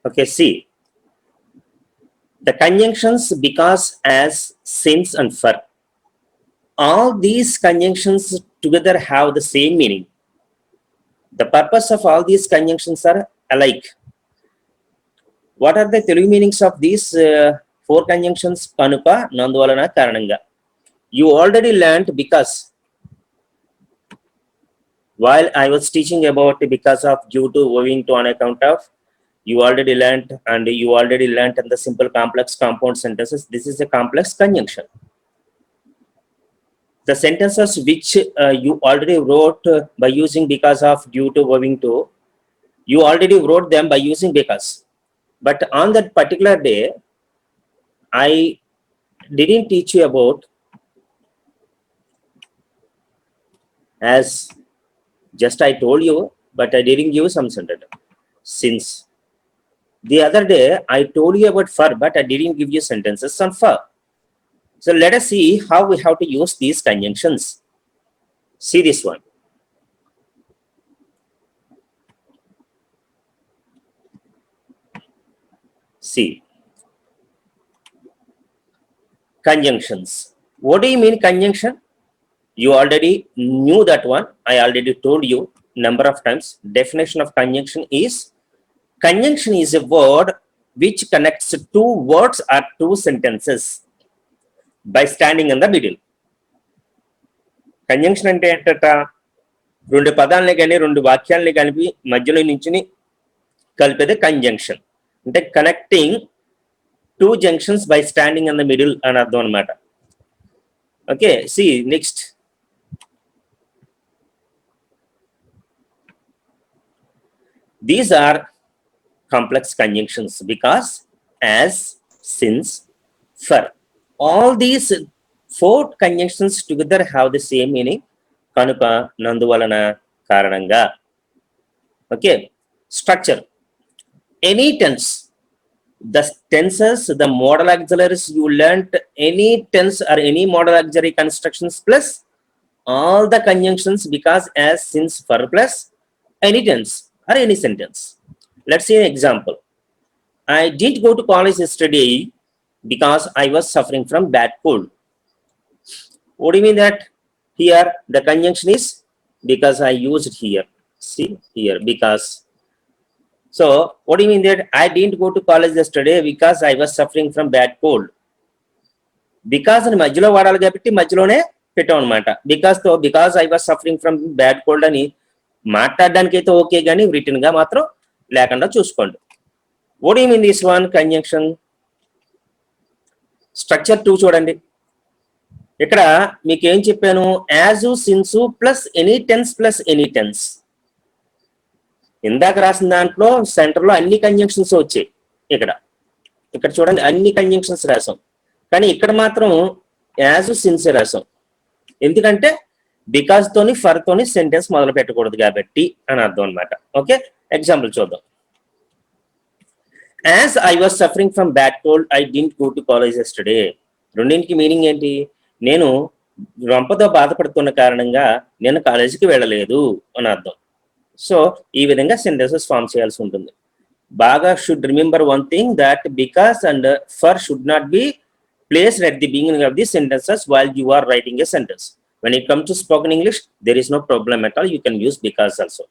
Okay, see the conjunctions because, as, since, and for. All these conjunctions together have the same meaning. The purpose of all these conjunctions are alike. What are the Telugu meanings of these four conjunctions? Kanuka, Nanduvalana, Karananga. You already learned because. While I was teaching about because of, due to, owing to, on account of, you already learned, and you already learned in the simple complex compound sentences. This is a complex conjunction. The sentences which you already wrote by using because of, due to, owing to, you already wrote them by using because. But on that particular day, I didn't teach you about, as just I told you, but I didn't give some sentence. Since the other day I told you about for, but I didn't give you sentences on for. So let us see how we have to use these conjunctions. See this one. See, conjunctions. What do you mean conjunction? You already knew that one. I already told you number of times. Definition of conjunction is, conjunction is a word which connects two words or two sentences by standing in the middle. Conjunction అంటే ఏంటట? రెండు పదాలని కానీ రెండు వాక్యాలని కలిపి మధ్యలో నుంచి కలిపేది కంజంక్షన్. అంటే connecting two junctions by standing in the middle అని అర్థం అనమాట. Okay, see next. These are complex conjunctions because, as, since, for. All these four conjunctions together have the same meaning. Kanuka, Nanduvalana, Karananga. Okay, structure. Any tense, the tenses, the modal auxiliaries you learnt, any tense or any modal auxiliary constructions plus all the conjunctions because, as, since, for plus any tense or any sentence. Let's see an example. I didn't go to college yesterday because I was suffering from bad cold. What do you mean that? Here the conjunction is because. I used here. See here, because. So what do you mean that I didn't go to college yesterday because I was suffering from bad cold? Because అని మధ్యలో వాడాలి కాబట్టి మధ్యలోనే పెట్టాం అనమాట. because I was suffering from bad cold అని మాట్లాడడానికి అయితే ఓకే, కానీ రిటర్న్ గా మాత్రం లేకుండా చూసుకోండి. What do you mean this one conjunction? Structure 2 చూడండి. ఇక్కడ మీకు ఏం చెప్పాను? As, since plus any tense plus any tense. ఇందాక రాసిన దాంట్లో సెంటర్లో అన్ని కంజంక్షన్స్ వచ్చాయి. ఇక్కడ చూడండి అన్ని కంజంక్షన్స్ రాసాం, కానీ ఇక్కడ మాత్రం యాజ్, సిన్స్ రాసాం. ఎందుకంటే బికాస్ తోని, ఫర్ తోని సెంటెన్స్ మొదలు పెట్టకూడదు కాబట్టి అని అర్థం అనమాట. ఓకే, ఎగ్జాంపుల్ చూద్దాం. As I was suffering from bad cold I didn't go to college yesterday. రెండింటికి మీనింగ్ ఏంటి? నేను రొంపతో బాధపడుతున్న కారణంగా నేను కాలేజీకి వెళ్ళలేదు అని అర్థం. సో ఈ విధంగా సెంటెన్సెస్ ఫామ్ చేయాల్సి ఉంటుంది. బాగా should remember one thing, that because and for should not be placed at the beginning of the sentences while you are writing a sentence. When it comes to spoken English, there is no problem at all. You can use because also.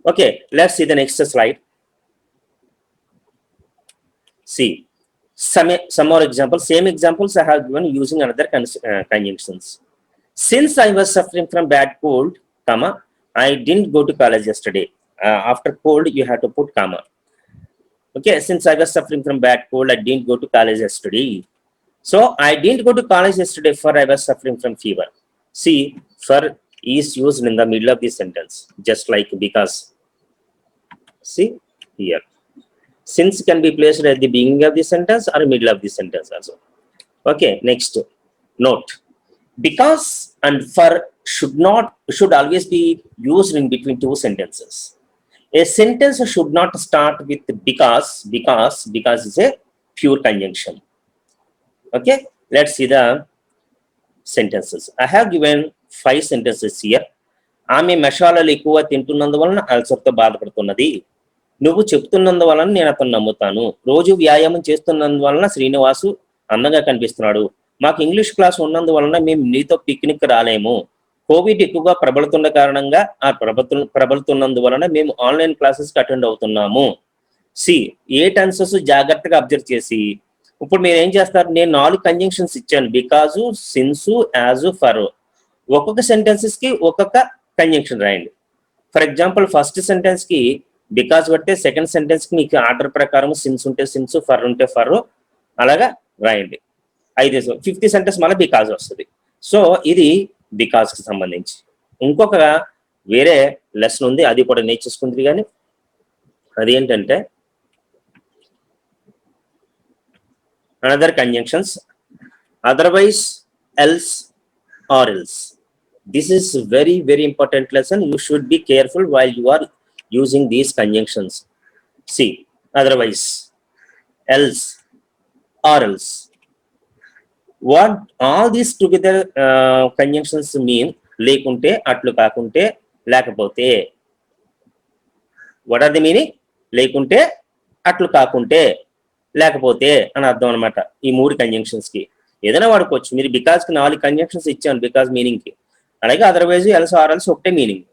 Okay, let's see the next slide. See some more examples. Same examples I have given using another conjunctions. Since I was suffering from bad cold, comma, I didn't go to college yesterday. After cold, you have to put comma. Okay, since I was suffering from bad cold, I didn't go to college yesterday. So I didn't go to college yesterday for I was suffering from fever. See, for is used in the middle of the sentence, just like because. See here, since can be placed at the beginning of the sentence or middle of the sentence also. Okay, next note. Because and for should always be used in between two sentences. A sentence should not start with because is a pure conjunction. Okay, let's see the sentences. I have given 5 sentences here. ఆమె మసాలాలు ఎక్కువ తింటున్నందువలన అల్సర్తో బాధపడుతున్నది. నువ్వు చెప్తున్నందువలన నేను అతను నమ్ముతాను. రోజు వ్యాయామం చేస్తున్నందువలన శ్రీనివాసు అందంగా కనిపిస్తున్నాడు. మాకు ఇంగ్లీష్ క్లాస్ ఉన్నందువలన మేము నీతో పిక్నిక్ రాలేము. కోవిడ్ ఎక్కువగా ప్రబలుతున్న కారణంగా ప్రబలుతున్నందువలన మేము ఆన్లైన్ క్లాసెస్కి అటెండ్ అవుతున్నాము. సి ఏ టెన్సెస్ జాగ్రత్తగా అబ్జర్వ్ చేసి ఇప్పుడు మీరు ఏం చేస్తారు, నేను 4 కంజంక్షన్స్ ఇచ్చాను. బికాజు, సిన్సు, యాజు, ఫర్. ఒక్కొక్క సెంటెన్సెస్ కి ఒక్కొక్క కంజంక్షన్ రాయండి. ఫర్ ఎగ్జాంపుల్ ఫస్ట్ సెంటెన్స్ కి బికాజ్ పడితే సెకండ్ సెంటెన్స్ కి మీకు ఆర్డర్ ప్రకారం సిన్స్ ఉంటే సిన్స్, ఫర్ ఉంటే ఫర్ అలాగా రాయండి. అయితే ఫిఫ్త్ సెంటెన్స్ మళ్ళీ బికాజ్ వస్తుంది. సో ఇది బికాజ్ కి సంబంధించి. ఇంకొక వేరే లెసన్ ఉంది, అది కూడా నేర్చేసుకుంది. కానీ అదేంటంటే another conjunctions, otherwise, else, or else. This is very, very important lesson. You should be careful while you are using these conjunctions. See, otherwise, else, or else. What all these together conjunctions mean? Lekunte, atlu kakunte, lekapote. What are the meaning? Lekunte, atlu kakunte, లేకపోతే అని అర్థం అనమాట ఈ 3 conjunctions కి. ఏదైనా వాడుకోవచ్చు. మీరు because కి 4 కంజంక్షన్స్ ఇచ్చాను బికాజ్ మీనింగ్ కి. అలాగే అదర్వైజ్, ఎల్స్, ఆర్ ఎల్స్ ఒకటే మీనింగ్.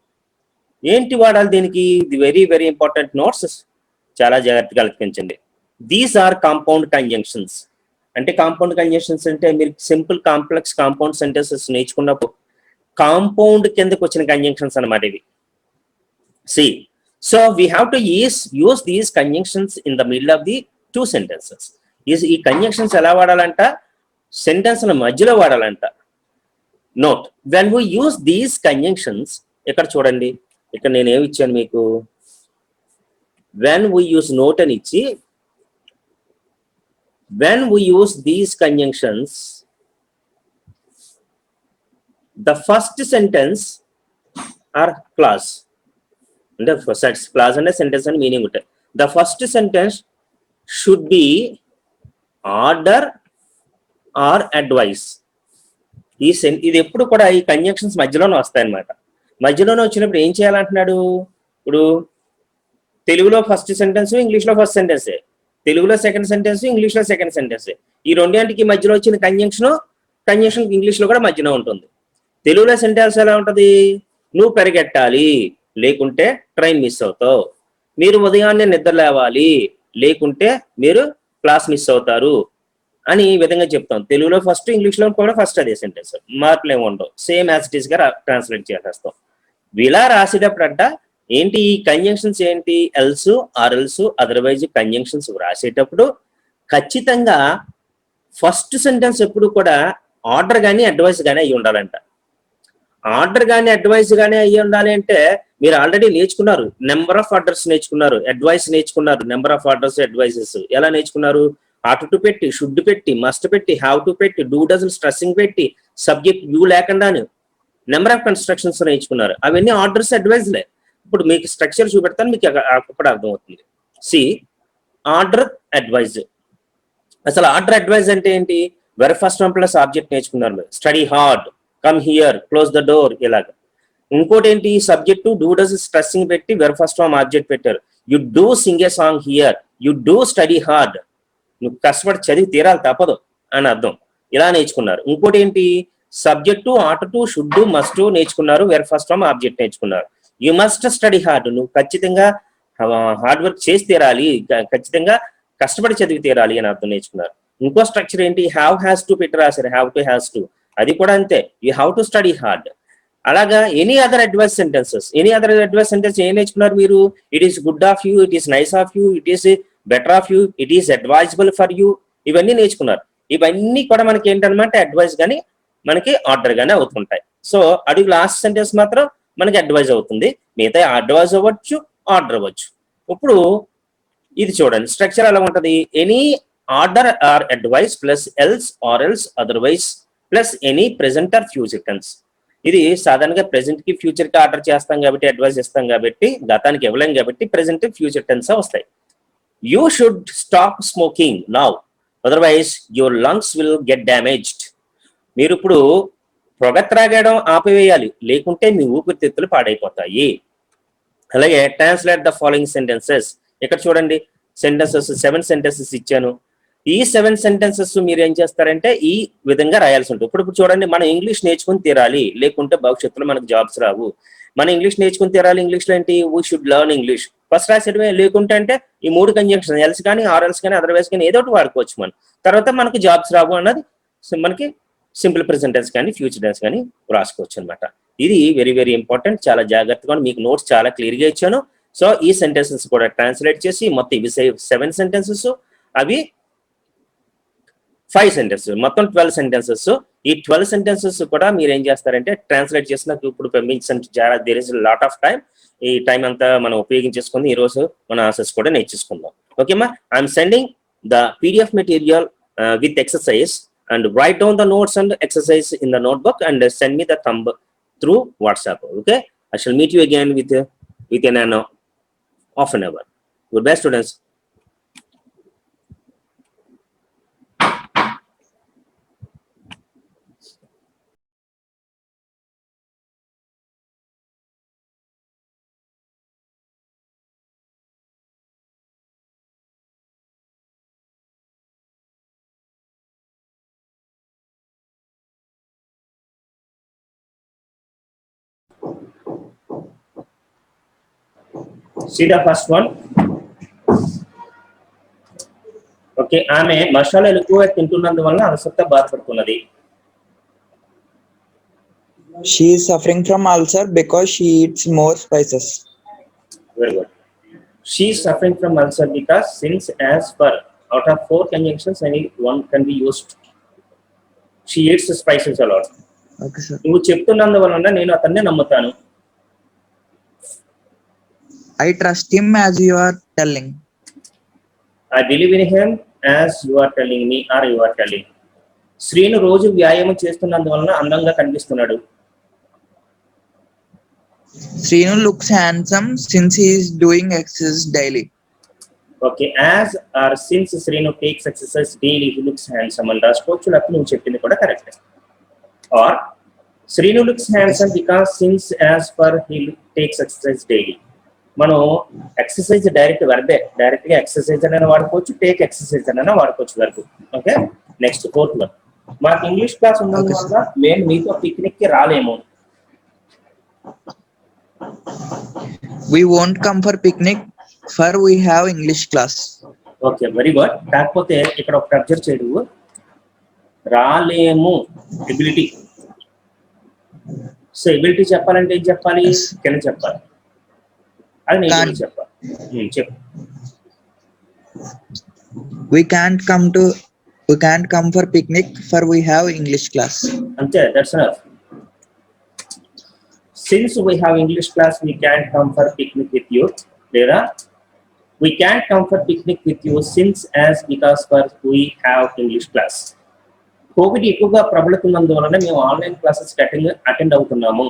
ఏంటి వాడాలి దీనికి? The very very important notes, చాలా జాగ్రత్తగా ఆలోచించండి. These are compound conjunctions. అంటే కాంపౌండ్ కంజంక్షన్స్ అంటే మీరు సింపుల్ కాంప్లెక్స్ కాంపౌండ్ సెంటెన్సెస్ నేర్చుకున్నప్పుడు కాంపౌండ్ కిందకు వచ్చిన కంజంక్షన్స్ అనమాట ఇవి. See so we have to use these conjunctions in the middle of the 2 sentences. ఈ కంజంక్షన్స్ ఎలా వాడాలంట? సెంటెన్స్ల మధ్యలో వాడాలంట. Note, when we use these conjunctions, ఇక్కడ చూడండి, ఇక్కడ నేను ఏమి ఇచ్చాను మీకు, వెన్ వీ యూస్ నోట్ అని ఇచ్చి, when we use these conjunctions, the first sentence are clause. అంటే క్లాస్ అంటే సెంటెన్స్ అని మీనింగ్ ఉంటాయి. The first sentence should be order or advice. ఇది ఎప్పుడు కూడా ఈ కంజంక్షన్స్ మధ్యలోనే వస్తాయన్నమాట. మధ్యలోనే వచ్చినప్పుడు ఏం చేయాలంటున్నాడు? ఇప్పుడు తెలుగులో ఫస్ట్ సెంటెన్స్, ఇంగ్లీష్లో ఫస్ట్ సెంటెన్సే. తెలుగులో సెకండ్ సెంటెన్స్, ఇంగ్లీష్లో సెకండ్ సెంటెన్సే. ఈ రెండింటికి మధ్యలో వచ్చిన కంజంక్షన్ ఇంగ్లీష్లో కూడా మధ్యలో ఉంటుంది. తెలుగులో సెంటెన్స్ ఎలా ఉంటుంది? నువ్వు పరిగెట్టాలి, లేకుంటే ట్రైన్ మిస్ అవుతావు. మీరు ఉదయాన్నే నిద్ర లేవాలి, లేకుంటే మీరు క్లాస్ మిస్ అవుతారు అని ఈ విధంగా చెప్తాం. తెలుగులో ఫస్ట్, ఇంగ్లీష్లో కూడా ఫస్ట్ అదే సెంటెన్స్. మార్పులు ఏమి ఉండవు, సేమ్ యాజ్ ఇట్ ఈస్ గా ట్రాన్స్లేట్ చేసేస్తాం. ఇలా రాసేటప్పుడంట ఏంటి ఈ కంజంక్షన్స్ ఏంటి? Else, or else, otherwise conjunctions రాసేటప్పుడు ఖచ్చితంగా ఫస్ట్ సెంటెన్స్ ఎప్పుడు కూడా ఆర్డర్ కానీ అడ్వైస్ కానీ అయ్యి ఉండాలంట. ఆర్డర్ కానీ అడ్వైస్ కానీ అయ్యి ఉండాలి అంటే మీరు ఆల్రెడీ నేర్చుకున్నారు, నెంబర్ ఆఫ్ ఆర్డర్స్ నేర్చుకున్నారు, అడ్వైస్ నేర్చుకున్నారు. నెంబర్ ఆఫ్ ఆర్డర్స్, అడ్వైజెస్ ఎలా నేర్చుకున్నారు? ఆట్ టు పెట్టి, షుడ్ పెట్టి, మస్ట్ పెట్టి, హ్యావ్ టు పెట్టి, డూ డజన్ స్ట్రెస్సింగ్ పెట్టి, సబ్జెక్ట్ యూ లేకుండాను నెంబర్ ఆఫ్ కన్స్ట్రక్షన్స్ నేర్చుకున్నారు. అవన్నీ ఆర్డర్స్, అడ్వైజ్లే. ఇప్పుడు మీకు స్ట్రక్చర్ చూపెడతాను, మీకు అప్పుడు అర్థమవుతుంది. See order, advise. అసలు ఆర్డర్, అడ్వైజ్ అంటే ఏంటి? Very first one plus object నేర్చుకున్నారు మీరు. Study hard, come here, close the door, ఇలాగా. ఇంకోటి ఏంటి? సబ్జెక్టు డూ డస్ స్ట్రెస్సింగ్ పెట్టి వెరీ ఫస్ట్ ఫామ్ ఆబ్జెక్ట్ పెట్టారు. You do sing a song here, you do study hard. నువ్వు కష్టపడి చదివి తీరాలి, తప్పదు అని అర్థం. ఇలా నేర్చుకున్నారు. ఇంకోటి ఏంటి? Subject ought to, should, must నేర్చుకున్నారు, వెరీ ఫస్ట్ ఫామ్ ఆబ్జెక్ట్ నేర్చుకున్నారు. యు మస్ట్ స్టడీ హార్డ్, నువ్వు ఖచ్చితంగా హార్డ్ వర్క్ చేసి తీరాలి, ఖచ్చితంగా కష్టపడి చదివి తీరాలి అని అర్థం నేర్చుకున్నారు. ఇంకో స్ట్రక్చర్ ఏంటి? హ్యావ్, హ్యాస్ టు పెట్టి రాశారు. హ్యావ్ టు, హ్యాస్ టు, అది కూడా అంతే. You have to study hard. అలాగా ఎనీ అదర్ అడ్వైస్ సెంటెన్సెస్, ఏం నేర్చుకున్నారు మీరు? It is good of you, it is nice of you, it is better of you, it is advisable for you, ఇవన్నీ నేర్చుకున్నారు. ఇవన్నీ కూడా మనకి ఏంటనమాట? అడ్వైస్ కానీ మనకి ఆర్డర్ గానే అవుతుంటాయి. సో అడుగు లాస్ట్ సెంటెన్స్ మాత్రం మనకి అడ్వైజ్ అవుతుంది, మిగతా అడ్వైజ్ అవ్వచ్చు, ఆర్డర్ అవ్వచ్చు. ఇప్పుడు ఇది చూడండి, స్ట్రక్చర్ ఎలా ఉంటది? Any order or advice plus else, or else, otherwise plus any present or future tense. ఇది సాధారణంగా ప్రెజెంట్ కి ఫ్యూచర్ కి ఆర్డర్ చేస్తాం కాబట్టి, అడ్వైజ్ ఇస్తాం కాబట్టి, గతానికి ఇవ్వలేం కాబట్టి ప్రెజెంట్ ఫ్యూచర్ టెన్స్ వస్తాయి. You should stop smoking now, otherwise your lungs will get damaged. మీరు ఇప్పుడు పొగ త్రాగడం ఆపివేయాలి, లేకుంటే మీ ఊపిరితిత్తులు పాడైపోతాయి. అలాగే ట్రాన్స్లేట్ ద ఫాలోయింగ్ సెంటెన్సెస్. ఇక్కడ చూడండి సెంటెన్సెస్ 7 సెంటెన్సెస్ ఇచ్చాను. ఈ 7 సెంటెన్సెస్ మీరు ఏం చేస్తారంటే ఈ విధంగా రాయాల్సి ఉంటుంది. ఇప్పుడు చూడండి మనం ఇంగ్లీష్ నేర్చుకుని తీరాలి, లేకుంటే భవిష్యత్తులో మనకు జాబ్స్ రావు. మనం ఇంగ్లీష్ నేర్చుకుని తీరాలి, ఇంగ్లీష్లో ఏంటి we should learn English first రాసేయడమే. లేకుంటే అంటే ఈ 3 కంజంక్షన్ ఎల్స్ కానీ ఆర్ఎల్స్ కానీ అదర్వైజ్ కానీ ఏదో ఒకటి వాడుకోవచ్చు మనం. తర్వాత మనకు జాబ్స్ రావు అన్నది మనకి సింపుల్ ప్రెజెంట్ టెన్స్ కానీ ఫ్యూచర్ టెన్స్ కానీ రాసుకోవచ్చు అనమాట. ఇది వెరీ వెరీ ఇంపార్టెంట్. చాలా జాగ్రత్తగా మీకు నోట్స్ చాలా క్లియర్గా ఇచ్చాను. సో ఈ సెంటెన్సెస్ కూడా ట్రాన్స్లేట్ చేసి మొత్తం ఇవి 7 సెంటెన్సెస్, అవి 5 సెంటెన్సెస్, మొత్తం 12 సెంటెన్సెస్. ఈ 12 సెంటెన్సెస్ కూడా మీరు ఏం చేస్తారంటే ట్రాన్స్లేట్ చేసిన ఇప్పుడు పంపించండి. There is lot of time. ఈ టైం అంతా మనం ఉపయోగించేసుకుని ఈ రోజు మన ఆన్సర్స్ కూడా నేర్చేసుకుందాం. ఓకేమా? I'm sending the PDF material with exercise and write down the notes and exercise in the notebook and send me the thumb through WhatsApp. Okay, I shall meet you again within an half an hour. Goodbye, students. See the first one. Okay, ఆమె మసాలాలు ఎక్కువ తింటున్నందువల్ల అలసట బాధపడుతున్నది. She is suffering from ulcer because she eats more spices. Very good. She is suffering from ulcer because since as per out of 4 conjunctions only one can be used. She eats spices a lot. Okay, sir. నువ్వు చెప్తున్నందువలన నేను అతన్ని నమ్ముతాను. I trust him as you are telling. I believe in him as you are telling me or you are telling. Srinu రోజు వ్యాయామం చేస్తున్నందువలన అందంగా కనిపిస్తున్నాడు. Srinu looks handsome since he is doing exercise daily. Okay, as or since Srinu takes exercise daily, he looks handsome. And రాసుకోవచ్చు, లేకపోతే నువ్వు చెప్పింది కూడా correct. Or Srinu looks handsome because since as per he takes exercise daily. మనం exercise direct వర్బే, direct గా exercise అయినా వాడుకోవచ్చు, take exercise అయినా వాడుకోవచ్చు verb. Okay, next 4th one. మాకు ఇంగ్లీష్ క్లాస్ ఉన్నందువల్ల మేము మీతో పిక్నిక్ కి రాలేము. We won't come for picnic for we have English class. Okay, very good. కాకపోతే ఇక్కడ ఒక అబ్జర్వ్ చేయడు, రాలేము ఎబిలిటీ. సో ఎబిలిటీ చెప్పాలంటే ఏం చెప్పాలి? కింద చెప్పాలి. అది నేను చెప్పాలి. చెప్పు. We can't come for picnic for we have English class. అంతే, that's enough. Since we have English class, we can't come for picnic with you. లేదా we can't come for picnic with you since as because for we have English class. Covid ఎక్కువగా ప్రబలుతున్నందువలన మేము online classes attend అవుతున్నాము.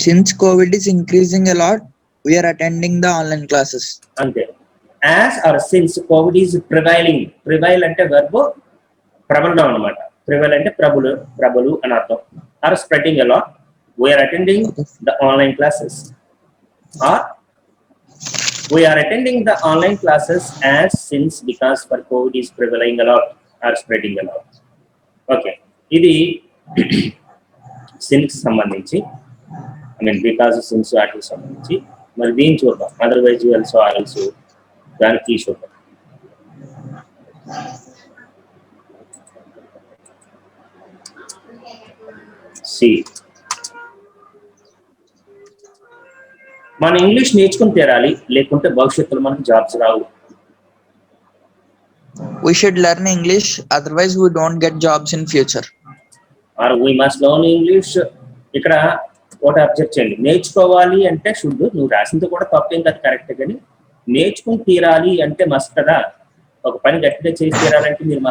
Since COVID is increasing a lot, we are attending the online classes. అంతే. As or since COVID is prevailing. Prevail అంటే verb ప్రబలడం అన్నమాట. Prevail అంటే ప్రబలు అని అర్థం. Or spreading a lot. We are attending the online classes. Or we are attending the online classes as since because for COVID is prevailing a lot or spreading a lot. Okay, ఇది since సంబంధించి, I mean because since వాటికి సంబంధించి. మరి దీన్ని చూద్దాం, otherwise else ఆర్ఎల్స్ దానికి చూద్దాం. సి, మన ఇంగ్లీష్ నేర్చుకుని తీరాలి, లేకుంటే భవిష్యత్తులో మనకు jobs Rao. We should learn English, otherwise we don't get jobs in future. Or we must learn English. ఇక్కడ ఒకటి అబ్జర్వ్ చేయండి, నేర్చుకోవాలి అంటే షుడ్. నువ్వు రాసింది కూడా తప్పేం కాదు, కరెక్ట్. కానీ నేర్చుకుని తీరాలి అంటే మస్ట్ కదా. ఒక పని గట్టిగా చేసి తీరాలంటే మీరు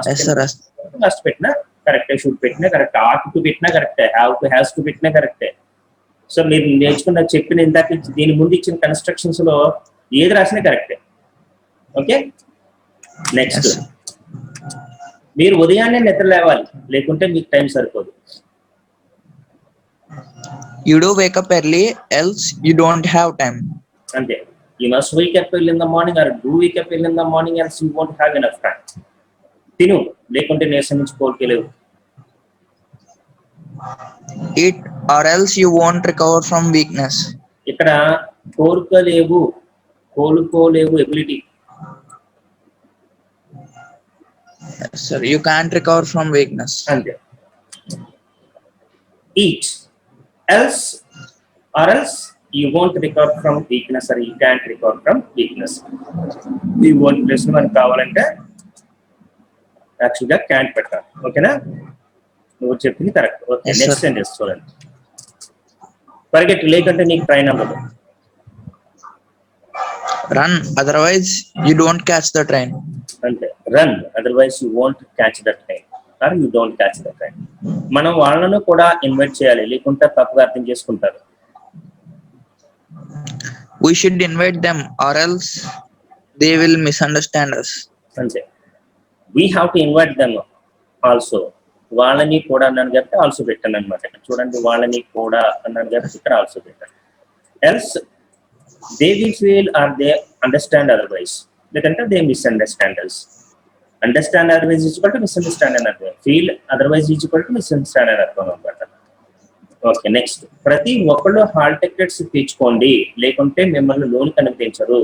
మస్ట్ పెట్టినా కరెక్టే, షుడ్ పెట్టినా కరెక్ట్, ఆర్ట్ టు పెట్టినా కరెక్టే, హ్యావ్ టు హ్యాస్ టు పెట్టినా కరెక్టే. సో మీరు నేర్చుకున్న చెప్పిన ఇందాక దీని ముందు ఇచ్చిన కన్స్ట్రక్షన్స్ లో ఏది రాసినా కరెక్టే. Okay, next. మీరు ఉదయాన్నే నిద్ర లేవాలి, లేకుంటే మీకు టైం సరిపోదు. You do wake up early, else you don't have time. అంతే. You must wake up early in the morning or do wake up early in the morning, else you won't have enough time. తిను లేకుంటే నీరసం నుంచి కోలుకోలేవు. Eat or else you won't recover from weakness. ఇక్కడ కోలుకోలేవు ability. Yes, sir. You can't recover from weakness. అంతే. Eat else you won't recover from weakness or you can't recover from weakness. ఈ one plus మనకు కావాలంటే యాక్చువల్గా can't పెట్టాలి. ఓకేనా? నువ్వు చెప్పింది correct. Okay, Yes, next sir. Sentence చూడండి. పరిగెట్టు లేకుంటే నీకు ట్రైన్ అవ్వదు. Run, otherwise you don't catch the train. అంటే run otherwise you won't catch the train or you don't catch the train. మనం వాళ్ళను కూడా ఇన్వైట్ చేయాలి, లేకుంటే తప్పుగా అర్థం చేసుకుంటారు. We should invite them or else they will misunderstand us. అంతే. We have to invite them also. వాళ్ళని కూడా అన్నాను కాబట్టి ఆల్సో పెట్టాను అనమాట. చూడండి, వాళ్ళని కూడా అన్నాను కాబట్టి ఇక్కడ ఆల్సో పెట్టాను. Else they will feel or they understand otherwise, లేదంటే they misunderstand us. Understand otherwise equal to misunderstand అని అర్థం. Feel otherwise equal to misunderstand అని అర్థం అనమాట. Okay, next. ప్రతి ఒక్కళ్ళు హాల్ టికెట్స్ తెచ్చుకోండి, లేకుంటే మిమ్మల్ని లోనికి అనుమతించరు.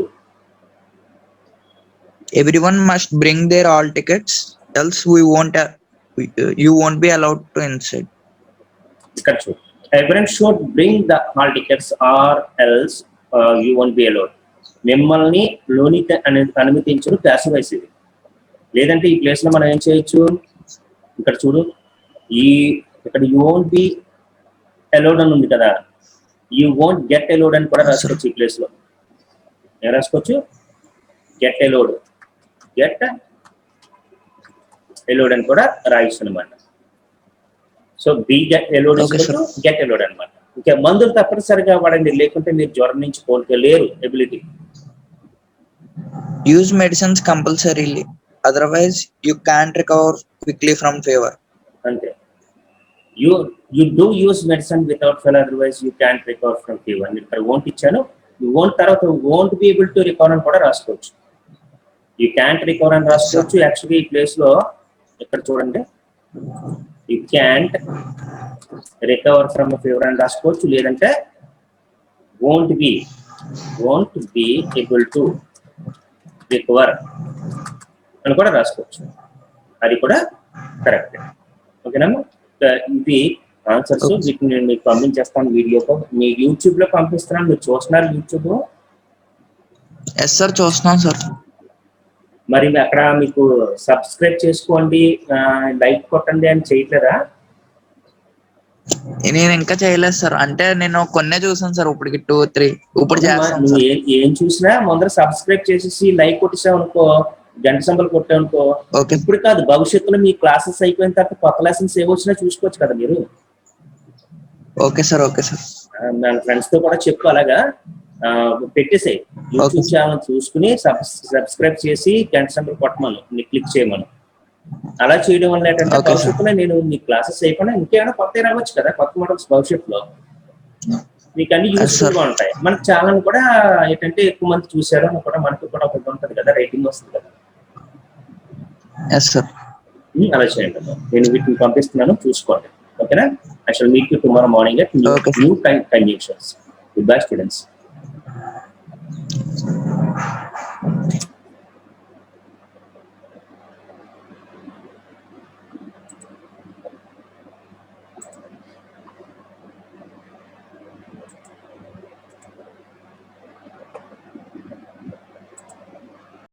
Everyone must bring their all tickets, else you won't be allowed to inside. ఇక్కడ చూడు, everyone should bring the hall tickets or else you won't be allowed. మిమ్మల్ని లోనికి అనుమతించరు ప్యాసివ్ వాయిస్ ఇది. లేదంటే ఈ ప్లేస్ లో మనం ఏం చేయొచ్చు, ఇక్కడ చూడు, ఇక్కడ యూ వోంట్ బి అలౌడ్ అని ఉంది కదా, యూ వోంట్ గెట్ అలౌడ్ అని కూడా రాసుకోవచ్చు. ఈ ప్లేస్ లో ఏం రాసుకోవచ్చు, గెట్ అలౌడ్ అని కూడా రాయొచ్చు అనమాట. So B get allowed get allowed అనమాట. ఇంకా మందులు తప్పనిసరిగా వాడండి, లేకుంటే మీరు జ్వరం నుంచి కోలుకోలేరు ability. Use medicines compulsorily, otherwise you can't recover quickly from fever. అంతే. You do use medicine without fail, otherwise you can't recover from fever. ఇక్కడ won't ఇచ్చాను, you won't తర్వాత won't be able to recover అని కూడా రాసుకోవచ్చు. You can't recover అని రాసుకోవచ్చు. Actually ఈ ప్లేస్ లో ఇక్కడ చూడండి, you can't recover from a fever అని రాసుకోవచ్చు, లేదంటే won't be able to recover అని కూడా రాసుకోవచ్చు. అది కూడా కరెక్ట్. ఓకేనా? ఇది ఆన్సర్స్. వీటిని నేను మీకు పంపించేస్తాను వీడియోతో. మీ యూట్యూబ్ లో పంపిస్తున్నాను, మీరు చూస్తున్నారు యూట్యూబ్? Yes sir, చూస్తున్నాం సార్. మరి అక్కడ మీకు సబ్స్క్రైబ్ చేసుకోండి, లైక్ కొట్టండి అని చేయట్లేదా? నేను ఇంకా చేయలేదు సార్, అంటే నేను కొన్నే చూసాను సార్, ఇప్పటికి 2-3 ఇప్పుడు చేస్తాను. నువ్వు ఏం చూసినా ముందర సబ్స్క్రైబ్ చేసేసి లైక్ కొట్టేసావు అనుకో, గంట సంబలు కొట్టావు అనుకో, ఇప్పుడు కాదు భవిష్యత్తులో మీ క్లాసెస్ అయిపోయిన తర్వాత కొత్త లెసన్స్ ఏవొచ్చినా చూసుకోవచ్చు కదా మీరు. Okay sir, okay sir. నా ఫ్రెండ్స్ తో కూడా చెప్పు, అలాగా పెట్టేసాయి. యూట్యూబ్ ఛానల్ చూసుకుని సబ్స్క్రైబ్ చేసి గంట సంబలు కొట్టమను, క్లిక్ చేయమను. అలా చేయడం వల్ల ఏంటంటే భవిష్యత్తులో నేను మీ క్లాసెస్ అయిపోయినా ఇంకేమైనా కొత్త రావచ్చు కదా, కొత్త మోడల్స్ భవిష్యత్తులో మీకు అన్ని యూస్ఫుల్ గా ఉంటాయి. మన ఛానల్ కూడా ఏంటంటే ఎక్కువ మంది చూసారు అని కూడా మనకు కూడా ఒకటి ఉంటుంది కదా, రేటింగ్ వస్తుంది కదా. అలా చేయండి. నేను వీటిని పంపిస్తున్నాను, చూసుకోండి. ఓకేనా? I shall meet you tomorrow morning at new conjunctions. Goodbye, students.